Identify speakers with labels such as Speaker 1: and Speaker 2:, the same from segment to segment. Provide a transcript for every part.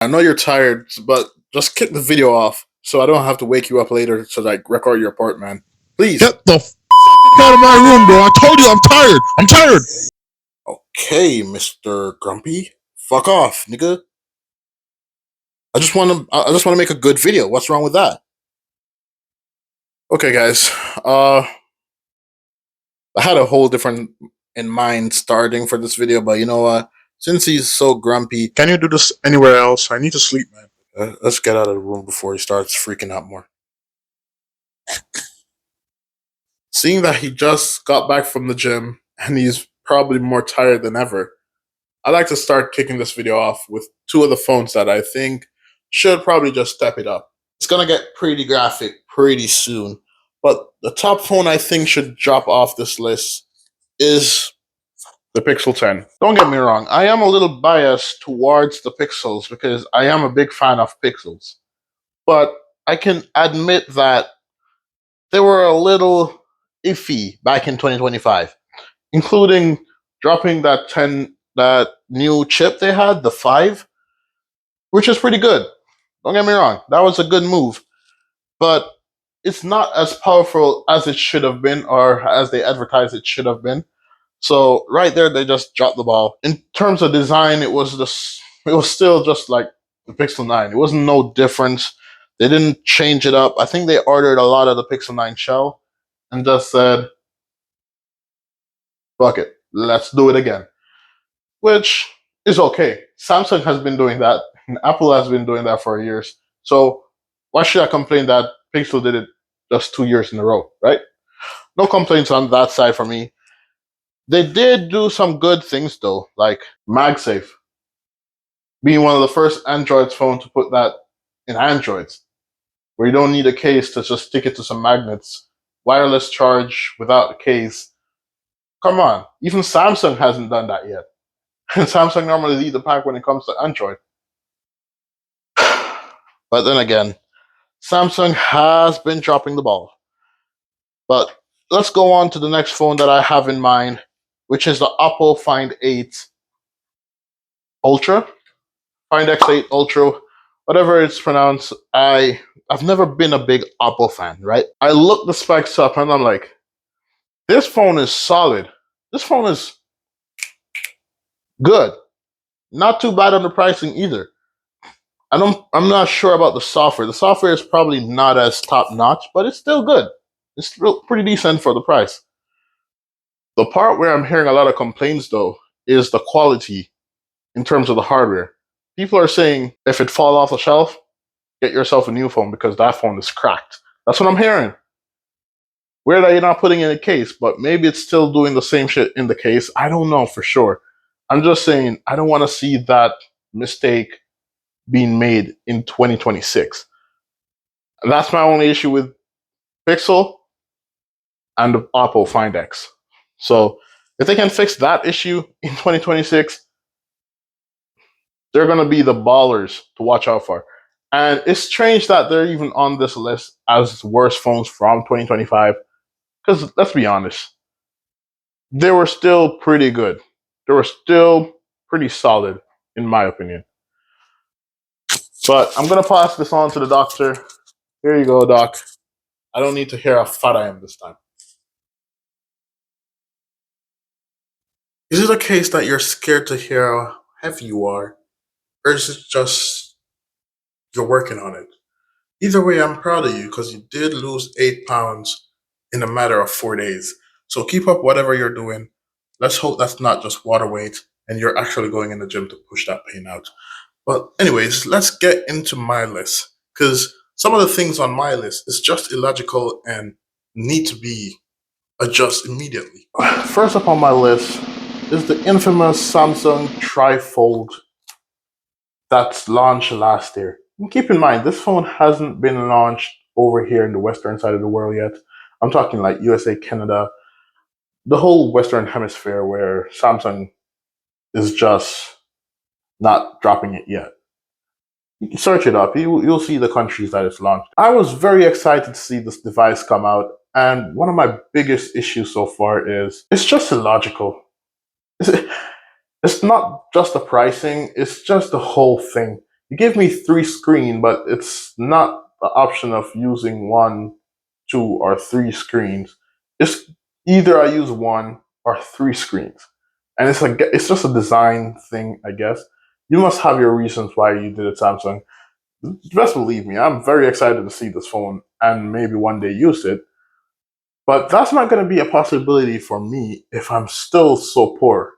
Speaker 1: I know you're tired, but just kick the video off so I don't have to wake you up later to like record your part, man. Please.
Speaker 2: Get the out of my room, bro. I told you I'm tired. I'm tired.
Speaker 1: Okay, Mr. Grumpy. Fuck off, nigga. I just wanna make a good video. What's wrong with that? Okay, guys. I had a whole different in mind starting for this video, but you know what? Since he's so grumpy,
Speaker 2: Can you do this anywhere else? I need to sleep, man.
Speaker 1: let's get out of the room before he starts freaking out more. Seeing that he just got back from the gym and he's probably more tired than ever, I like to start kicking this video off with two of the phones that I think should probably just step it up. It's gonna get pretty graphic pretty soon, but the top phone I think should drop off this list is the Pixel 10. Don't get me wrong, I am a little biased towards the Pixels because I am a big fan of Pixels. But I can admit that they were a little iffy back in 2025, including dropping that new chip they had, the 5, which is pretty good. Don't get me wrong, that was a good move. But it's not as powerful as it should have been or as they advertised it should have been. So right there, they just dropped the ball. In terms of design, it was still just like the Pixel 9. It wasn't no difference. They didn't change it up. I think they ordered a lot of the Pixel 9 shell and just said, "Fuck it, let's do it again," which is okay. Samsung has been doing that, and Apple has been doing that for years. So why should I complain that Pixel did it just 2 years in a row, right? No complaints on that side for me. They did do some good things though, like MagSafe, being one of the first Android phones to put that in Androids, where you don't need a case to just stick it to some magnets, wireless charge without a case. Come on, even Samsung hasn't done that yet. And Samsung normally lead the pack when it comes to Android. But then again, Samsung has been dropping the ball. But let's go on to the next phone that I have in mind, which is the Oppo Find 8 Ultra. Find X8 Ultra, whatever it's pronounced. I've never been a big Oppo fan, right? I look the specs up and I'm like, this phone is solid. This phone is good. Not too bad on the pricing either. I'm not sure about the software. The software is probably not as top notch, but it's still good. It's still pretty decent for the price. The part where I'm hearing a lot of complaints though is the quality in terms of the hardware. People are saying if it fall off the shelf, get yourself a new phone because that phone is cracked. That's what I'm hearing. Weird that you're not putting in a case, but maybe it's still doing the same shit in the case. I don't know for sure. I'm just saying I don't want to see that mistake being made in 2026. That's my only issue with Pixel and the Oppo Find X. So if they can fix that issue in 2026, they're going to be the ballers to watch out for. And it's strange that they're even on this list as worst phones from 2025. Because let's be honest, they were still pretty good. They were still pretty solid, in my opinion. But I'm going to pass this on to the doctor. Here you go, doc. I don't need to hear how fat I am this time. Is it a case that you're scared to hear how heavy you are? Or is it just you're working on it? Either way, I'm proud of you because you did lose 8 pounds in a matter of 4 days. So keep up whatever you're doing. Let's hope that's not just water weight and you're actually going in the gym to push that pain out. But anyways, let's get into my list because some of the things on my list is just illogical and need to be adjusted immediately. First up on my list is the infamous Samsung Trifold that's launched last year. And keep in mind, this phone hasn't been launched over here in the western side of the world yet. I'm talking like USA, Canada, the whole western hemisphere where Samsung is just not dropping it yet. You can search it up. You'll see the countries that it's launched. I was very excited to see this device come out. And one of my biggest issues so far is it's just illogical. It's not just the pricing, it's just the whole thing. You gave me 3 screen, but it's not the option of using 1, 2, or 3 screens. It's either I use 1 or 3 screens, and it's just a design thing, I guess. You must have your reasons why you did it, Samsung. Best believe me, I'm very excited to see this phone and maybe one day use it. But that's not going to be a possibility for me if I'm still so poor.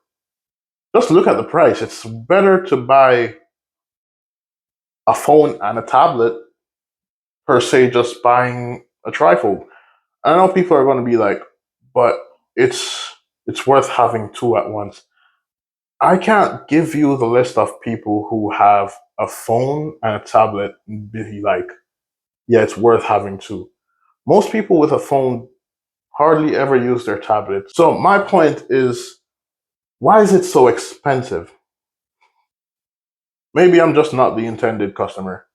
Speaker 1: Just look at the price. It's better to buy a phone and a tablet per se just buying a trifold. I know people are going to be like, but it's worth having two at once. I can't give you the list of people who have a phone and a tablet and be like, yeah, it's worth having two. Most people with a phone hardly ever use their tablet. So my point is, why is it so expensive? Maybe I'm just not the intended customer.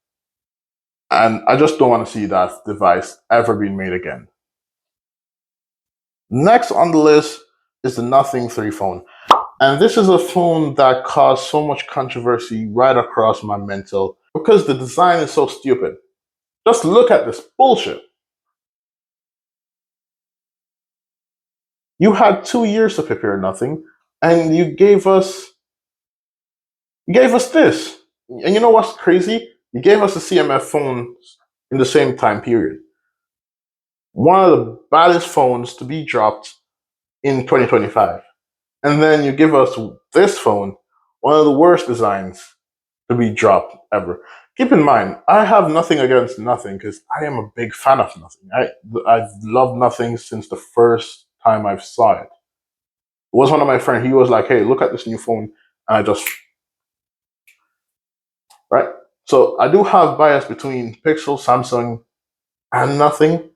Speaker 1: And I just don't want to see that device ever being made again. Next on the list is the Nothing 3 phone. And this is a phone that caused so much controversy right across my mental because the design is so stupid. Just look at this bullshit. You had 2 years to prepare nothing, and you gave us this. And you know what's crazy? You gave us the CMF phones in the same time period. One of the baddest phones to be dropped in 2025. And then you give us this phone, one of the worst designs to be dropped ever. Keep in mind, I have nothing against Nothing because I am a big fan of Nothing. I've loved Nothing since the first time I saw it. It was one of my friends. He was like, "Hey, look at this new phone," and I just right. So I do have bias between Pixel, Samsung, and Nothing.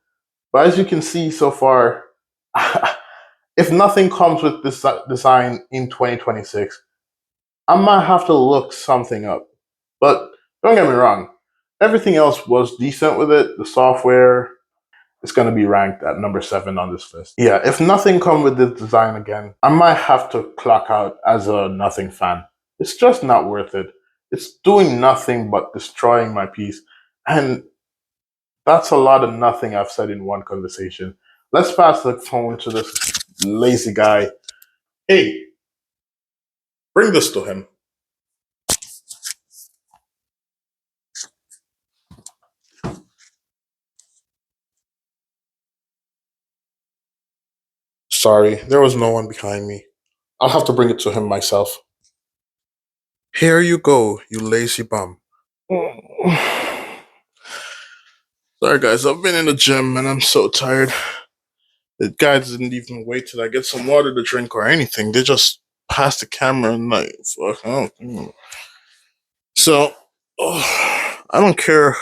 Speaker 1: But as you can see so far, if Nothing comes with this design in 2026, I might have to look something up. But don't get me wrong, everything else was decent with it. The software is going to be ranked at number 7 on this list. Yeah, if Nothing come with this design again, I might have to clock out as a Nothing fan. It's just not worth it. It's doing nothing but destroying my peace. And that's a lot of nothing I've said in one conversation. Let's pass the phone to this lazy guy. Hey, bring this to him. Sorry, there was no one behind me. I'll have to bring it to him myself. Here you go, you lazy bum. Sorry, guys, I've been in the gym and I'm so tired. The guys didn't even wait till I get some water to drink or anything. They just passed the camera and like, fuck, So, I don't care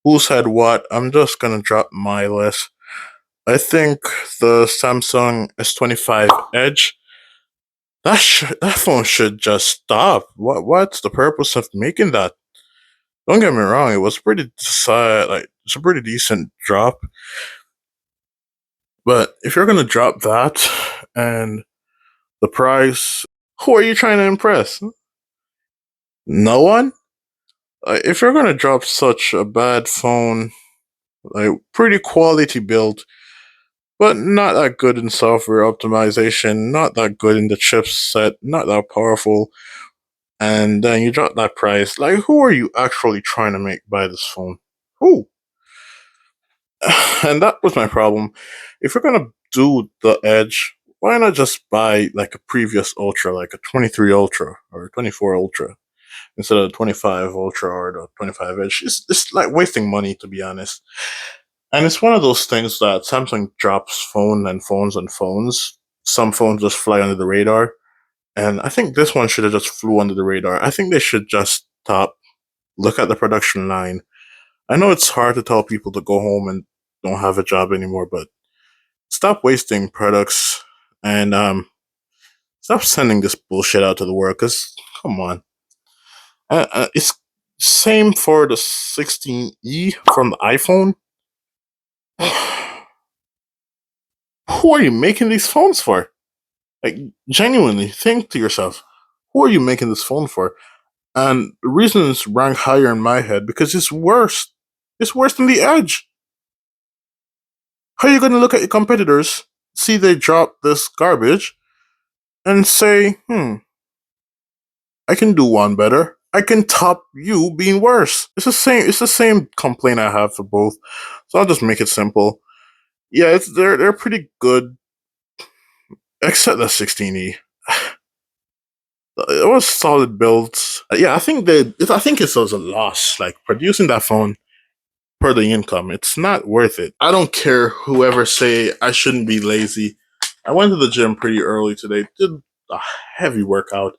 Speaker 1: who said what. I'm just gonna drop my list. I think the Samsung S25 Edge. That phone should just stop. What's the purpose of making that? Don't get me wrong, it was pretty like it's a pretty decent drop. But if you're gonna drop that and the price, who are you trying to impress? No one. If you're gonna drop such a bad phone, like pretty quality build, but not that good in software optimization, not that good in the chipset, not that powerful, and then you drop that price, like who are you actually trying to make buy this phone? Who? And that was my problem. If you're gonna do the Edge, why not just buy like a previous Ultra, like a 23 Ultra or a 24 Ultra, instead of the 25 Ultra or the 25 Edge? It's like wasting money, to be honest. And it's one of those things that Samsung drops phone and phones and phones. Some phones just fly under the radar. And I think this one should have just flew under the radar. I think they should just stop, look at the production line. I know it's hard to tell people to go home and don't have a job anymore, but stop wasting products and stop sending this bullshit out to the world. Cause come on, it's same for the 16E from the iPhone. Who are you making these phones for? Like, genuinely, think to yourself, who are you making this phone for? And the reason it's ranked higher in my head because it's worse. It's worse than the Edge. How are you going to look at your competitors, see they drop this garbage, and say, I can do one better. I can top you being worse. It's the same complaint I have for both. So I'll just make it simple. Yeah, they're pretty good, except the 16E. It was solid builds. Yeah, I think it was a loss. Like producing that phone per the income, it's not worth it. I don't care whoever say I shouldn't be lazy. I went to the gym pretty early today, did a heavy workout,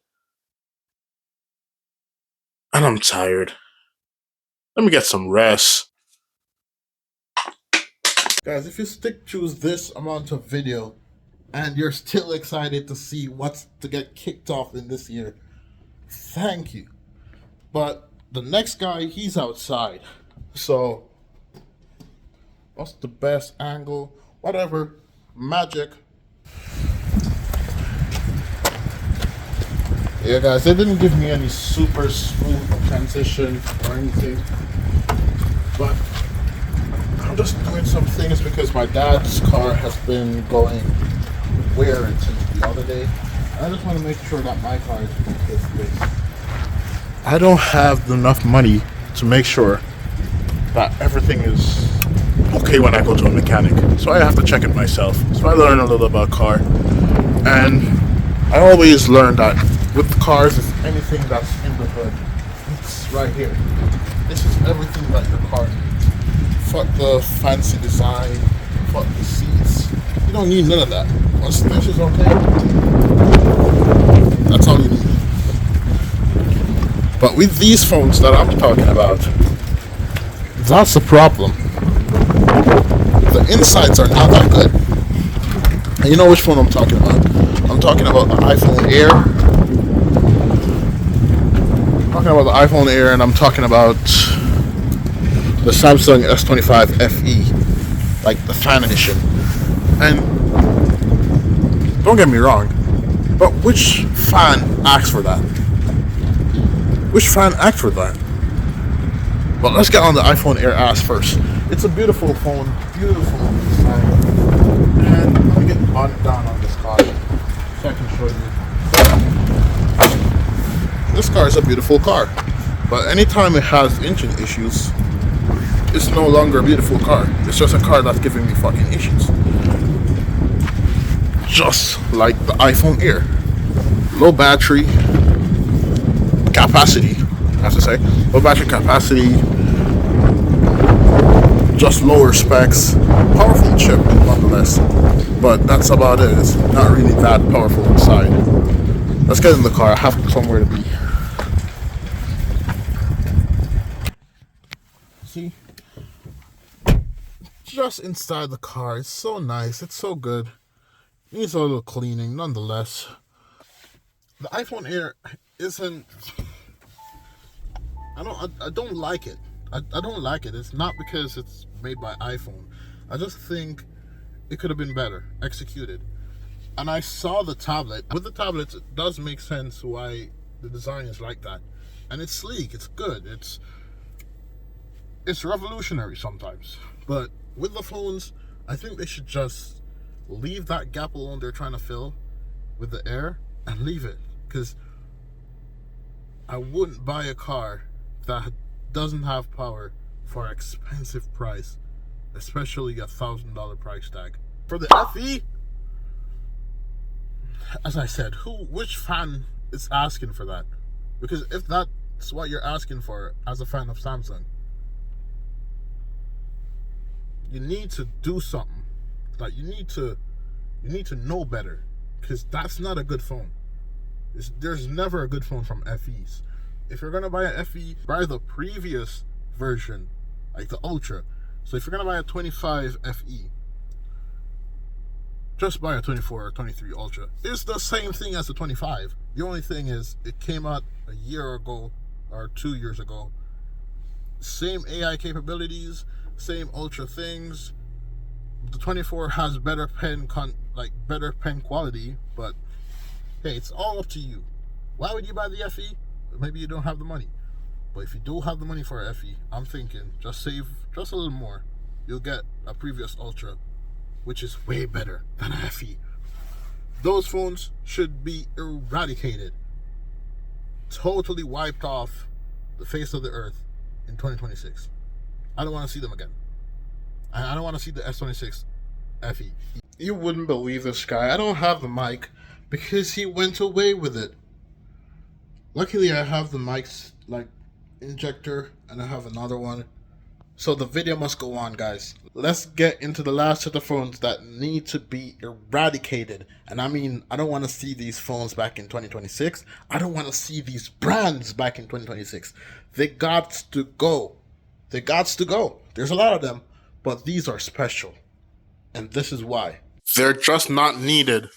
Speaker 1: and I'm tired. Let me get some rest. Guys, if you stick choose this amount of video and you're still excited to see what's to get kicked off in this year, thank you. But the next guy, he's outside. So, what's the best angle? Whatever. Magic. Yeah, guys, they didn't give me any super smooth transition or anything. But I'm just doing some things because my dad's car has been going weird since the other day. I just want to make sure that my car is in good space. I don't have enough money to make sure that everything is okay when I go to a mechanic. So I have to check it myself. So I learn a little about car. And I always learn that with cars, it's anything that's in the hood. It's right here. This is everything that your car needs. Fuck the fancy design. Fuck the seats. You don't need none of that. Once this is okay, that's all you need. But with these phones that I'm talking about, that's the problem. The insides are not that good. And you know which phone I'm talking about. I'm talking about the iPhone Air. And I'm talking about the Samsung S25 FE, like the fan edition. And don't get me wrong, but which fan asked for that? Which fan asked for that? But let's get on the iPhone Air ass first. It's a beautiful phone, beautiful design. And let me get bottom down on this car so I can show you. This car is a beautiful car, but anytime it has engine issues, it's no longer a beautiful car. It's just a car that's giving me fucking issues. Just like the iPhone Air. Low battery capacity, I have to say. Low battery capacity, just lower specs. Powerful chip, nonetheless. But that's about it. It's not really that powerful inside. Let's get in the car. I have somewhere to be. See? Just inside the car. It's so nice. It's so good. Needs a little cleaning, nonetheless. The iPhone Air isn't... I don't like it. I don't like it. It's not because it's made by iPhone. I just think it could have been better executed. And I saw the tablet. With the tablets, it does make sense why the design is like that. And it's sleek. It's good. It's revolutionary sometimes. But with the phones, I think they should just leave that gap alone they're trying to fill with the Air and leave it. Because I wouldn't buy a car that doesn't have power for an expensive price, especially a $1,000 price tag. For the FE, as I said, which fan is asking for that? Because if that's what you're asking for as a fan of Samsung, you need to do something. Like you need to know better, because that's not a good phone. There's never a good phone from FEs. If you're gonna buy an FE, buy the previous version, like the Ultra. So if you're gonna buy a 25 FE, just buy a 24 or 23 Ultra. It's the same thing as the 25. The only thing is, it came out a year ago or 2 years ago. Same AI capabilities, same Ultra things. The 24 has better pen quality, but hey, it's all up to you. Why would you buy the FE? maybe you don't have the money. But if you do have the money for a FE, I'm thinking just save just a little more. You'll get a previous Ultra, which is way better than a FE. Those phones should be eradicated, totally wiped off the face of the earth in 2026. I don't want to see them again. I don't want to see the S26 FE. You wouldn't believe this guy. I don't have the mic because he went away with it. Luckily, I have the mic's like injector, and I have another one. So the video must go on, guys. Let's get into the last set of phones that need to be eradicated. And I mean, I don't want to see these phones back in 2026. I don't want to see these brands back in 2026. They got to go. They got to go. There's a lot of them, but these are special. And this is why. They're just not needed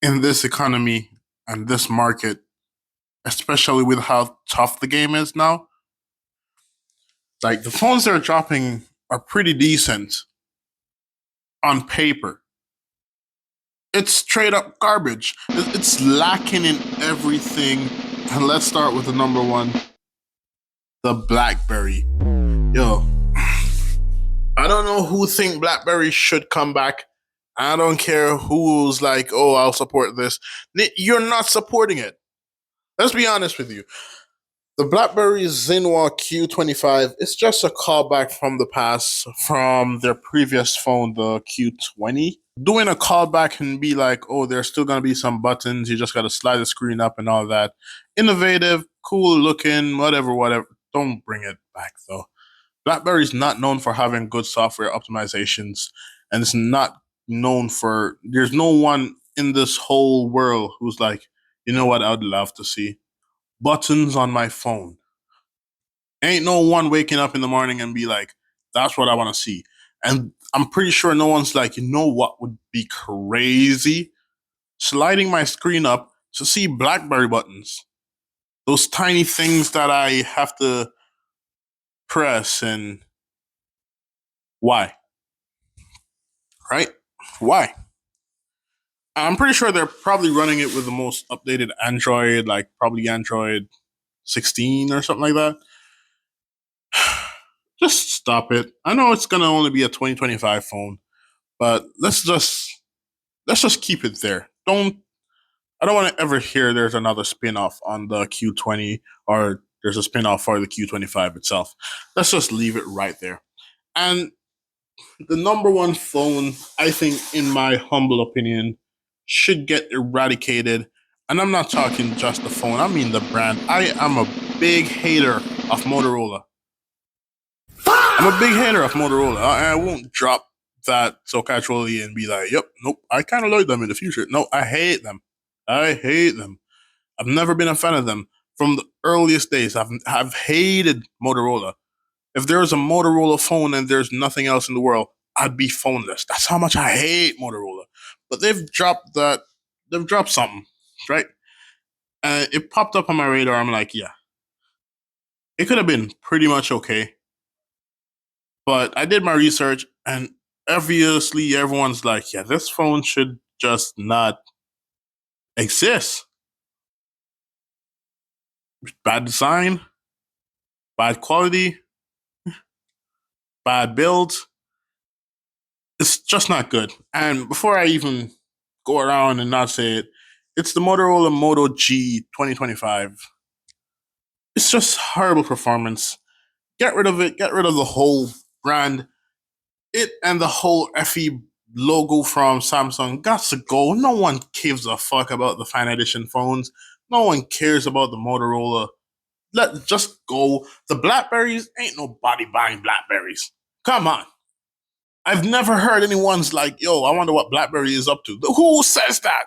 Speaker 1: in this economy and this market, especially with how tough the game is now. Like, the phones they're dropping are pretty decent on paper. It's straight up garbage. It's lacking in everything. And let's start with the number one, the Blackberry. Yo, I don't know who think Blackberry should come back. I don't care who's like, oh, I'll support this. You're not supporting it. Let's be honest with you. The BlackBerry Zinwa Q25 is just a callback from the past, from their previous phone, the Q20. Doing a callback can be like, oh, there's still going to be some buttons. You just got to slide the screen up and all that. Innovative, cool looking, whatever. Don't bring it back, though. BlackBerry's not known for having good software optimizations, and it's not known for, there's no one in this whole world who's like, you know what, I'd love to see buttons on my phone. Ain't no one waking up in the morning and be like, that's what I want to see. And I'm pretty sure no one's like, you know what would be crazy? Sliding my screen up to see BlackBerry buttons. Those tiny things that I have to press, and why? Right? Why? I'm pretty sure they're probably running it with the most updated Android, like probably Android 16 or something like that. Just stop it. I know it's gonna only be a 2025 phone, but let's just keep it there. I don't want to ever hear there's another spin-off on the Q20 or there's a spin-off for the Q25 itself. Let's just leave it right there. And the number one phone, I think, in my humble opinion, should get eradicated. And I'm not talking just the phone, I mean the brand. I am a big hater of Motorola. I'm a big hater of Motorola. I won't drop that so casually and be like, yep, nope, I kind of like them in the future. No, I hate them. I've never been a fan of them. From the earliest days, I've hated Motorola. If there was a Motorola phone and there's nothing else in the world, I'd be phoneless. That's how much I hate Motorola. But they've dropped something, right? It popped up on my radar. I'm like, yeah, it could have been pretty much okay. But I did my research, and obviously everyone's like, yeah, this phone should just not exist. Bad design, bad quality, bad build. It's just not good. And before I even go around and not say it, it's the Motorola Moto G 2025. It's just horrible performance. Get rid of it. Get rid of the whole brand. It and the whole FE logo from Samsung got to go. No one gives a fuck about the fan edition phones. No one cares about the Motorola. Let just go. The Blackberries, ain't nobody buying Blackberries. Come on. I've never heard anyone's like, yo, I wonder what Blackberry is up to. Who says that?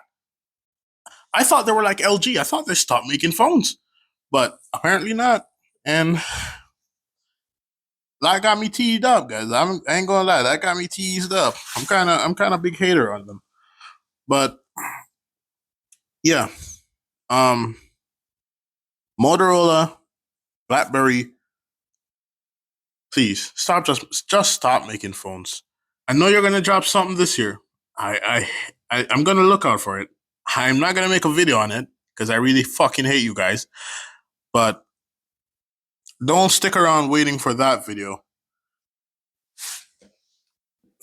Speaker 1: I thought they were like LG. I thought they stopped making phones. But apparently not. And that got me teased up, guys. I ain't gonna lie, that got me teased up. I'm kind of big hater on them. But yeah. Motorola, Blackberry, please just stop making phones. I know you're gonna drop something this year. I'm gonna look out for it. I'm not gonna make a video on it because I really fucking hate you guys. But don't stick around waiting for that video.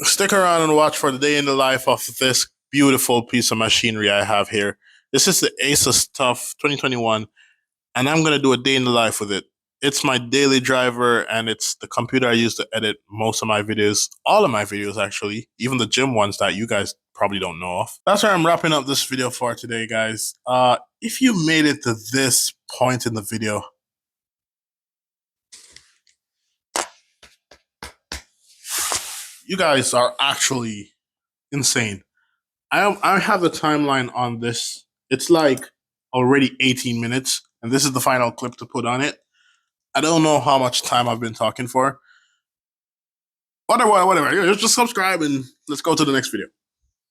Speaker 1: Stick around and watch for the day in the life of this beautiful piece of machinery I have here. This is the Asus TUF 2021, and I'm going to do a day in the life with it. It's my daily driver, and it's the computer I use to edit most of my videos, all of my videos actually, even the gym ones that you guys probably don't know of. That's where I'm wrapping up this video for today, guys. If you made it to this point in the video, you guys are actually insane. I have the timeline on this. It's like already 18 minutes, and this is the final clip to put on it. I don't know how much time I've been talking for. Whatever. Just subscribe and let's go to the next video.